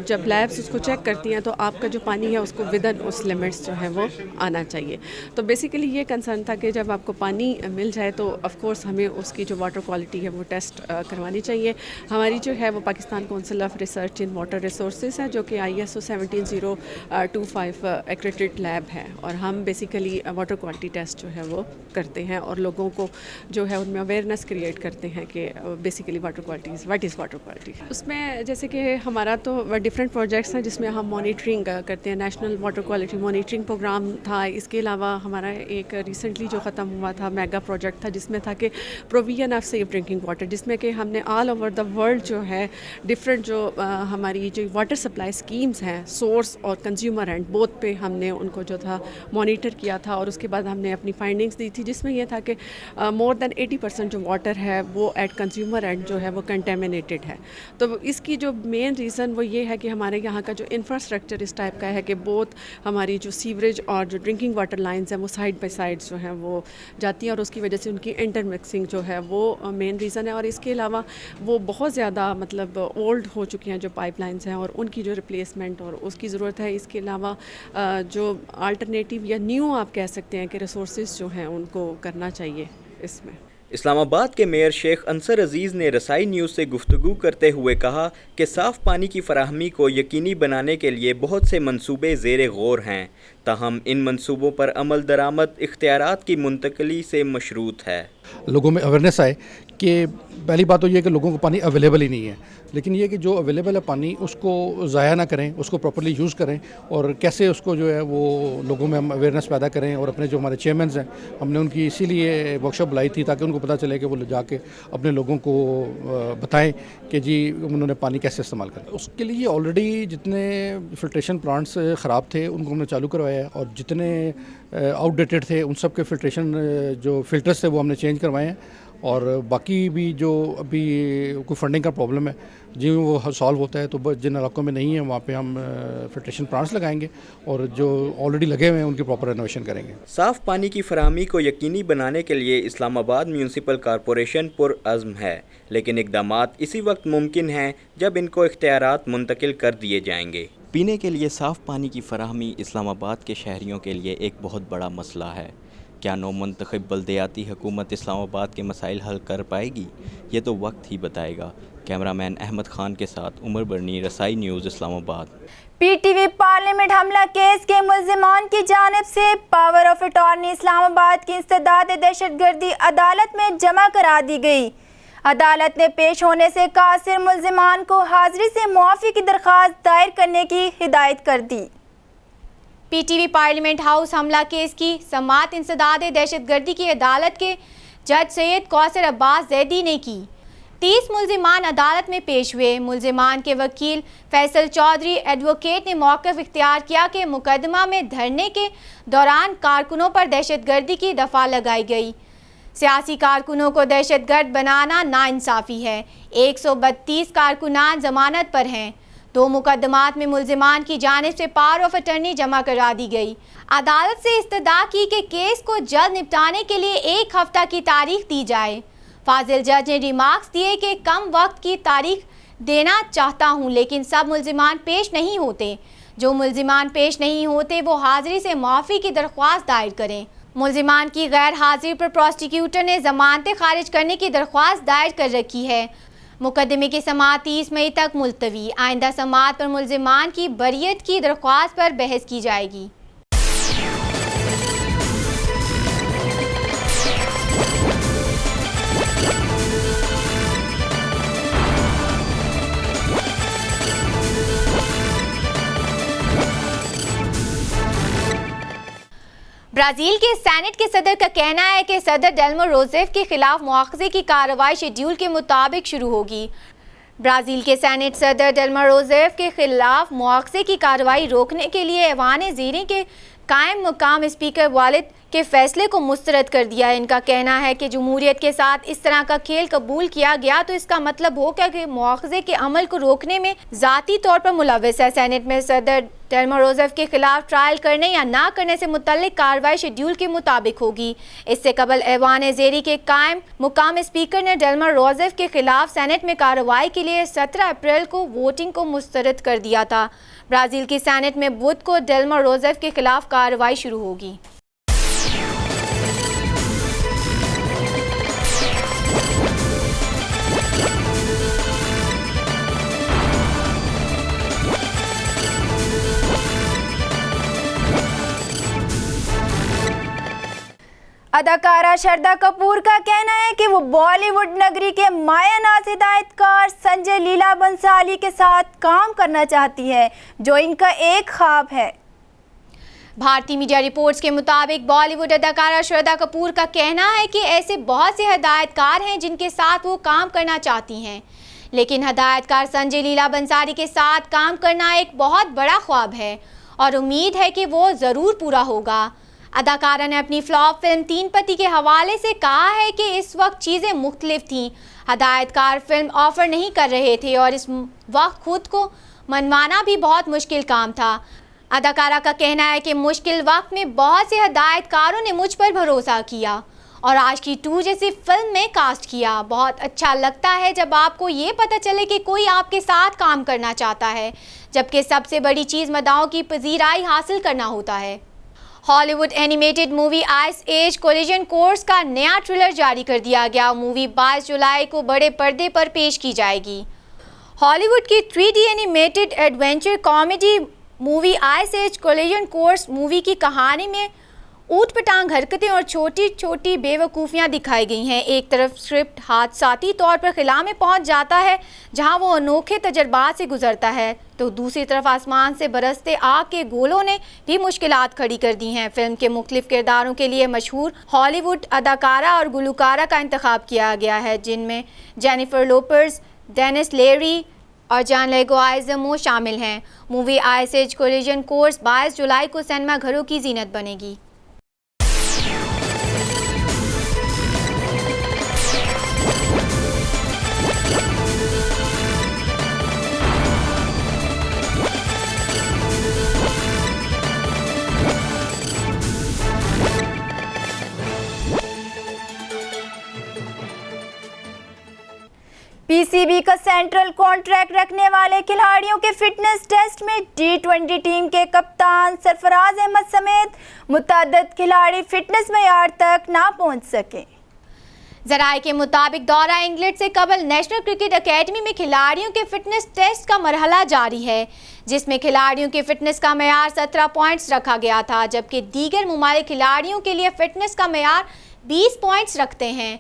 जब लैब्स उसको चेक करती हैं तो आपका जो पानी है उसको विदन उस लिमिट्स जो है वो आना चाहिए। तो बेसिकली ये कंसर्न था कि जब आपको पानी मिल जाए तो ऑफ कोर्स हमें उसकी जो वाटर क्वालिटी है वो टेस्ट करवानी चाहिए। हमारी जो है वो Pakistan council of research in water resources है, जो कि ISO 17025 एक्रेडिटेड लैब है, और हम बेसिकली वाटर क्वालिटी टेस्ट जो है वो करते हैं और लोगों को जो है उनमें अवेयरनेस क्रिएट करते हैं कि basically water quality what is water quality. उसमें जैसे कि हमारा तो डिफरेंट प्रोजेक्ट्स हैं जिसमें हम मॉनिटरिंग करते हैं। National water quality monitoring programme था, इसके अलावा हमारा एक रिसेंटली जो ख़त्म हुआ था मेगा प्रोजेक्ट था जिसमें था कि provision of safe drinking water, जिसमें कि हमने ऑल ओवर द वर्ल्ड जो है डिफरेंट जो हमारी जो वाटर सप्लाई स्कीम्स हैं, सोर्स और कंज्यूमर एंड बोथ पे हमने उनको जो था मॉनिटर किया था, और उसके बाद हमने अपनी फाइंडिंग्स दी थी, जिसमें यह था कि मोर देन 80% जो वाटर है वो एट कंज्यूमर एंड जो है वो कंटेमिनेटेड है। तो इसकी जो मेन रीज़न वो ये है कि हमारे यहाँ का जो इंफ्रास्ट्रक्चर इस टाइप का है कि बोथ हमारी जो सीवरेज और जो ड्रिंकिंग वाटर लाइन्स हैं वो साइड बाई साइड जो हैं वो जाती हैं, और उसकी वजह से उनकी इंटरमिक्सिंग जो है वो मेन रीज़न है। और इसके अलावा वो बहुत ज़्यादा मतलब ओल्ड हो चुकी हैं जो पाइपलाइंस हैं, और उनकी जो रिप्लेसमेंट और उसकी ज़रूरत है। इसके अलावा जो अल्टरनेटिव या न्यू आप कह सकते हैं कि रिसोर्सेज जो हैं उनको करना चाहिए इसमें। इस्लामाबाद के मेयर शेख अंसर अजीज़ ने रसाई न्यूज़ से गुफ्तगू करते हुए कहा कि साफ़ पानी की फराहमी को यकीनी बनाने के लिए बहुत से मंसूबे ज़ेर गौर हैं, ताहम इन मंसूबों पर अमल दरामद इख्तियारात की मुंतकली से मशरूत है। लोगों में अवेयरनेस आए कि पहली बात तो ये कि लोगों को पानी अवेलेबल ही नहीं है, लेकिन ये कि जो अवेलेबल है पानी उसको ज़ाया ना करें, उसको प्रॉपर्ली यूज़ करें, और कैसे उसको जो है वो लोगों में हम अवेयरनेस पैदा करें। और अपने जो हमारे चेयरमैन हैं हमने उनकी इसीलिए वर्कशॉप बुलाई थी ताकि उनको पता चले कि वो जाके अपने लोगों को बताएं कि जी उन्होंने पानी कैसे इस्तेमाल करें। उसके लिए ऑलरेडी जितने फिल्ट्रेशन प्लांट्स ख़राब थे उनको हमने चालू करवाया, और जितने आउटडेटेड थे उन सब के फिल्ट्रेशन जो फ़िल्टर्स थे वो हमने चेंज करवाए हैं। और बाकी भी जो अभी कोई फंडिंग का प्रॉब्लम है जी वो सॉल्व होता है तो जिन इलाकों में नहीं है वहाँ पे हम फिल्ट्रेशन प्लांट्स लगाएंगे, और जो ऑलरेडी लगे हुए हैं उनकी प्रॉपर रेनोवेशन करेंगे। साफ़ पानी की फराहमी को यकीनी बनाने के लिए इस्लामाबाद म्यूनसिपल कॉरपोरेशन पुरअज़्म है, लेकिन इक़दामात इसी वक्त मुमकिन हैं जब इनको इख्तियारात मुंतकिल कर दिए जाएंगे। पीने के लिए साफ़ पानी की फराहमी इस्लामाबाद के शहरियों के लिए एक बहुत बड़ा मसला है। क्या नौमुंतखब बल्दियाती हुकूमत इस्लामाबाद के मसाइल हल कर पाएगी? ये तो वक्त ही बताएगा। कैमरामैन अहमद खान के साथ उमर बरनी, रसाई न्यूज़, इस्लामाबाद। पीटीवी पार्लियामेंट हमला केस के मुल्जिमान की जानिब से पावर ऑफ अटॉर्नी इस्लामाबाद की इस्तदाद दहशतगर्दी अदालत में जमा करा दी गई। अदालत ने पेश होने से कासिर मुल्जिमान को हाजिरी से मुआफ़ी की दरख्वास्त दायर करने की हिदायत कर दी। पीटीवी पार्लियामेंट हाउस हमला केस की समाअत इंसदाद दहशतगर्दी की अदालत के जज सैयद कौसर अब्बास जैदी ने की। 30 मुल्जिमान अदालत में पेश हुए। मुल्जिमान के वकील फैसल चौधरी एडवोकेट ने मौक़िफ़ इख्तियार किया कि मुकदमा में धरने के दौरान कारकुनों पर दहशतगर्दी की दफ़ा लगाई गई। सियासी कारकुनों को दहशतगर्द बनाना नाइंसाफ़ी है। 132 कारकुनान जमानत पर हैं। 2 मुकदमात में मुल्जिमान की जानिब से पावर ऑफ अटर्नी जमा करा दी गई। अदालत से इस्तदा की कि केस को जल्द निपटाने के लिए 1 हफ्ता की तारीख दी जाए। फाजिल जज ने रिमार्क्स दिए कि कम वक्त की तारीख देना चाहता हूं, लेकिन सब मुल्जिमान पेश नहीं होते। जो मुल्जिमान पेश नहीं होते वो हाजिरी से माफ़ी की दरख्वास्त दायर करें। मुल्जिमान की गैर हाजिरी पर प्रोसिक्यूटर ने जमानतें खारिज करने की दरख्वास्त दायर कर रखी है। मुकदमे की समाअत 30 मई तक मुलतवी। आइंदा समाअत पर मुल्जिमान की बरियत की दरख्वास्त पर बहस की जाएगी। ब्राज़ील के सेनेट के सदर का कहना है कि सदर डेल्मा रोसेफ के खिलाफ मुआखजे की कार्रवाई शेड्यूल के मुताबिक शुरू होगी। ब्राज़ील के सेनेट सदर डेल्मा रोसेफ के खिलाफ मुआखजे की कार्रवाई रोकने के लिए ऐवान ज़ीरे के कायम मुकाम स्पीकर वालिद के फैसले को मुस्तरद कर दिया। इनका कहना है कि जमहूरियत के साथ इस तरह का खेल कबूल किया गया तो इसका मतलब होगा कि मुआखजे के अमल को रोकने में ज़ाती तौर पर मुलव्वस है। सेनेट में सदर डेल्मा रोसेफ के खिलाफ ट्रायल करने या ना करने से मुतल्लिक कार्रवाई शेड्यूल के मुताबिक होगी। इससे कबल ऐवान ज़ेरी के कायम मुकाम स्पीकर ने डेल्मा रोसेफ के खिलाफ सेनेट में कार्रवाई के लिए 17 अप्रैल को वोटिंग को मुस्तरद कर दिया था। ब्राज़ील की सेनेट में बुध को डेल्मा रोसेफ के खिलाफ कार्रवाई शुरू होगी। अदाकारा श्रद्धा कपूर का कहना है कि वो बॉलीवुड नगरी के मायानाज हिदायतकार संजय लीला बंसाली के साथ काम करना चाहती है, जो इनका एक ख्वाब है। भारतीय मीडिया रिपोर्ट्स के मुताबिक बॉलीवुड अदाकारा श्रद्धा कपूर का कहना है कि ऐसे बहुत से हिदायतकार हैं जिनके साथ वो काम करना चाहती हैं, लेकिन हिदायतकार संजय लीला बंसाली के साथ काम करना एक बहुत बड़ा ख्वाब है और उम्मीद है कि वो ज़रूर पूरा होगा। अदाकारा ने अपनी फ्लॉप फिल्म 3 पति के हवाले से कहा है कि इस वक्त चीज़ें मुख्तलिफ थीं। हिदायतकार फिल्म ऑफ़र नहीं कर रहे थे और इस वक्त खुद को मनवाना भी बहुत मुश्किल काम था। अदाकारा का कहना है कि मुश्किल वक्त में बहुत से हिदायतकारों ने मुझ पर भरोसा किया और आशिकी 2 जैसी फिल्म में कास्ट किया। बहुत अच्छा लगता है जब आपको ये पता चले कि कोई आपके साथ काम करना चाहता है, जबकि सबसे बड़ी चीज़ मदाओं की पजीराई हासिल करना होता है। Hollywood animated movie ice Age Collision Course का नया ट्रेलर जारी कर दिया गया। मूवी 22 जुलाई को बड़े पर्दे पर पेश की जाएगी। हॉलीवुड की 3D animated adventure comedy movie ice Age Collision Course movie की कहानी में ऊट पटांग हरकतें और छोटी छोटी बेवकूफ़ियाँ दिखाई गई हैं। एक तरफ स्क्रिप्ट हादसाती तौर पर खिला में पहुँच जाता है जहाँ वो अनोखे तजर्बात से गुजरता है, तो दूसरी तरफ आसमान से बरसते आग के गोलों ने भी मुश्किलात खड़ी कर दी हैं। फिल्म के मुख्तलिफ किरदारों के लिए मशहूर हॉलीवुड अदाकारा और गुलकारा का इंतखाब किया गया है, जिनमें जेनिफर लोपेज, डेनिस लेरी और जॉन लेगुइज़ामो शामिल हैं। Movie ice Age Collision Course 22 जुलाई को सिनेमा घरों की जीनत बनेगी। पीसीबी का सेंट्रल कॉन्ट्रैक्ट रखने वाले खिलाड़ियों के फिटनेस टेस्ट में T20 टीम के कप्तान सरफराज अहमद समेत मुतअद्दिद खिलाड़ी फिटनेस मेयार तक ना पहुंच सके। जराये के मुताबिक दौरा इंग्लैंड से कबल नेशनल क्रिकेट एकेडमी में खिलाड़ियों के फिटनेस टेस्ट का मरहला जारी है, जिसमें खिलाड़ियों की फिटनेस का मेयार 17 पॉइंट्स रखा गया था, जबकि दीगर मुमालिक खिलाड़ियों के लिए फिटनेस का मेयार 20 पॉइंट्स रखते हैं।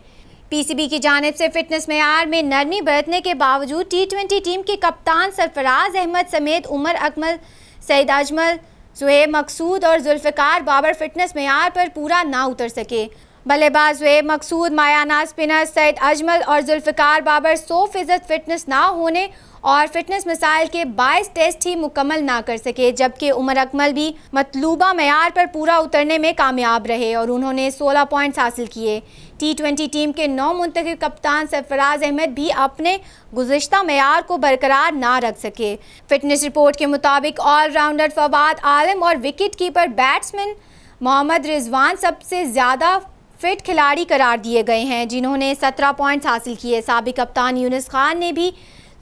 पीसीबी की जानिब से फिटनेस मेयार में नरमी बरतने के बावजूद टी20 टीम के कप्तान सरफराज अहमद समेत उमर अकमल, सईद अजमल, ज़ुहैब मकसूद और जुल्फ़िकार बाबर फिटनेस मेयार पर पूरा ना उतर सके। बल्लेबाज ज़ुहैब मकसूद, मायाना स्पिनर सईद अजमल और जुल्फ़िकार बाबर 100% फिटनेस ना होने और फिटनेस मसाइल के 22 टेस्ट ही मुकम्मल ना कर सके, जबकि उमर अकमल भी मतलूबा मेयार पर पूरा उतरने में कामयाब रहे और उन्होंने 16 पॉइंट्स हासिल किए। टी20 टीम के 9 मुंतखब कप्तान सरफराज अहमद भी अपने गुज़िश्ता मेयार को बरकरार ना रख सके। फिटनेस रिपोर्ट के मुताबिक ऑलराउंडर फवाद आलम और wicket keeper batsman Mohammad Rizwan सबसे ज़्यादा फिट खिलाड़ी करार दिए गए हैं, जिन्होंने 17 पॉइंट्स हासिल किए। साबिक कप्तान यूनुस खान ने भी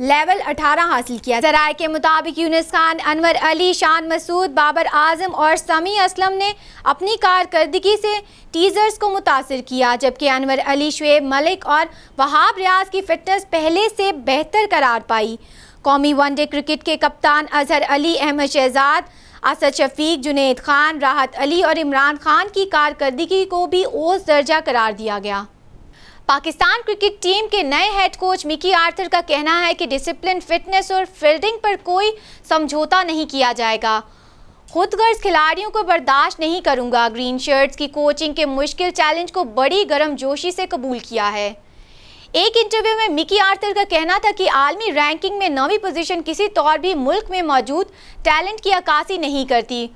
लेवल 18 हासिल किया। जराये के मुताबिक यूनुस खान, अनवर अली, शान मसूद, बाबर आजम और समी असलम ने अपनी कारकर्दगी से टीजर्स को मुतासिर किया, जबकि अनवर अली, शुएब मलिक और वहाब रियाज की फिटनेस पहले से बेहतर करार पाई। कौमी वनडे क्रिकेट के कप्तान अजहर अली, अहमद शहजाद, असद शफीक, जुनैद खान, राहत अली और इमरान खान की कारकर्दगी को भी ओस दर्जा करार दिया गया। पाकिस्तान क्रिकेट टीम के नए हेड कोच मिकी आर्थर का कहना है कि डिसिप्लिन, फिटनेस और फील्डिंग पर कोई समझौता नहीं किया जाएगा। खुदगर्ज खिलाड़ियों को बर्दाश्त नहीं करूंगा। ग्रीन शर्ट्स की कोचिंग के मुश्किल चैलेंज को बड़ी गर्मजोशी से कबूल किया है। एक इंटरव्यू में मिकी आर्थर का कहना था कि आलमी रैंकिंग में 9वीं पोजीशन किसी तौर भी मुल्क में मौजूद टैलेंट की अक्कासी नहीं करती।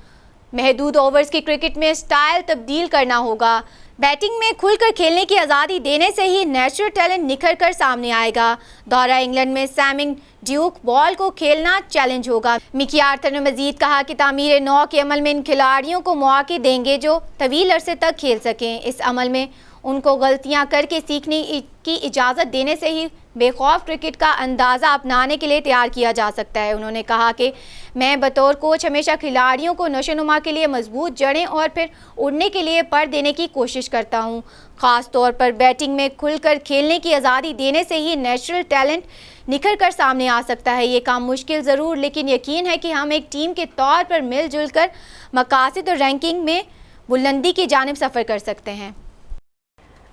महदूद ओवर्स की क्रिकेट में स्टाइल तब्दील करना होगा। बैटिंग में खुलकर खेलने की आज़ादी देने से ही नेचुरल टैलेंट निखर कर सामने आएगा। दौरा इंग्लैंड में सैमिंग ड्यूक बॉल को खेलना चैलेंज होगा। मिकी आर्थर ने मजीद कहा कि तामीर नौ के अमल में इन खिलाड़ियों को मौके देंगे जो तवील अरसे तक खेल सकें। इस अमल में उनको गलतियां करके सीखने की इजाज़त देने से ही बेखौफ क्रिकेट का अंदाज़ा अपनाने के लिए तैयार किया जा सकता है। उन्होंने कहा कि मैं बतौर कोच हमेशा खिलाड़ियों को नशोनुमा के लिए मजबूत जड़ें और फिर उड़ने के लिए पर देने की कोशिश करता हूं। ख़ास तौर पर बैटिंग में खुलकर खेलने की आज़ादी देने से ही नेचुरल टैलेंट निखर कर सामने आ सकता है। ये काम मुश्किल ज़रूर, लेकिन यकीन है कि हम एक टीम के तौर पर मिलजुल कर मकासद और रैंकिंग में बुलंदी की जानिब सफ़र कर सकते हैं।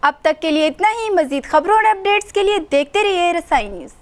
अब तक के लिए इतना ही। मज़ीद खबरों और अपडेट्स के लिए देखते रहिए रसाई न्यूज़।